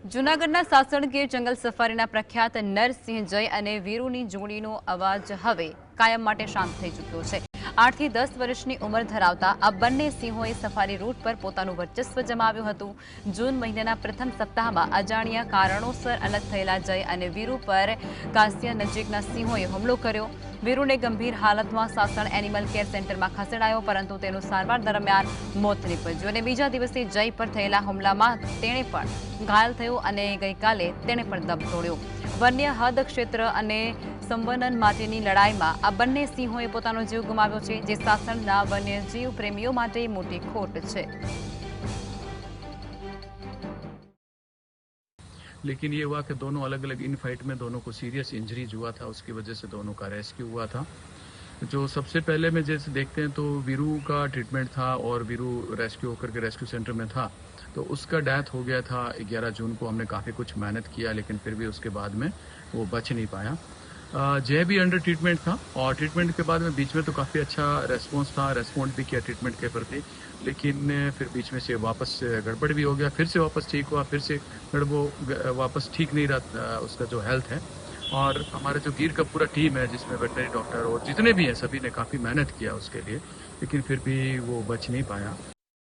જૂનાગઢના સાસણગીર જંગલ સફારીના પ્રખ્યાત નરસિંહ જય અને વીરુની જોડીનો અવાજ હવે કાયમ માટે શાંત થઈ ચૂક્યો છે। 8 થી 10 વર્ષની ઉંમર ધરાવતા આ બંને સિંહોએ સફારી રૂટ પર પોતાનું વર્ચસ્વ જમાવ્યું હતું। જૂન મહિનાના પ્રથમ સપ્તાહમાં અજાણ્યા કારણોસર અલગ થયેલા જય અને વીરુ પર કાસિયા નજીકના સિંહોએ હુમલો કર્યો। વીરુને ગંભીર હાલતમાં સાસણ એનિમલ કેર સેન્ટરમાં ખસેડાયો, પરંતુ તેનું સારવાર દરમિયાન મોત નીપજ્યું અને બીજા દિવસે જય પર થયેલા હુમલામાં તેણે પણ ઘાયલ થયો અને ગઈકાલે તેણે પણ દમ તોડ્યો। વન્ય હદ ક્ષેત્ર અને સંવનન માટેની લડાઈમાં આ બંને સિંહોએ પોતાનો જીવ ગુમાવ્યો છે, જે સાસણના વન્યજીવ પ્રેમીઓ માટે મોટી ખોટ છે। लेकिन ये हुआ कि दोनों अलग अलग इन फाइट में दोनों को सीरियस इंजरीज हुआ था, उसकी वजह से दोनों का रेस्क्यू हुआ था। जो सबसे पहले में जैसे देखते हैं तो वीरू का ट्रीटमेंट था और वीरू रेस्क्यू होकर के रेस्क्यू सेंटर में था, तो उसका डेथ हो गया था 11 जून को। हमने काफ़ी कुछ मेहनत किया, लेकिन फिर भी उसके बाद में वो बच नहीं पाया। जय भी अंडर ट्रीटमेंट था और ट्रीटमेंट के बाद में बीच में तो काफ़ी अच्छा रेस्पॉन्स था, रेस्पॉन्ड भी किया ट्रीटमेंट के प्रति, लेकिन फिर बीच में से वापस गड़बड़ भी हो गया, फिर से वापस ठीक हुआ, फिर से वापस ठीक नहीं रहा उसका जो हेल्थ है। और हमारे जो गिर का पूरा टीम है, जिसमें वेटनरी डॉक्टर और जितने भी हैं, सभी ने काफ़ी मेहनत किया उसके लिए, लेकिन फिर भी वो बच नहीं पाया।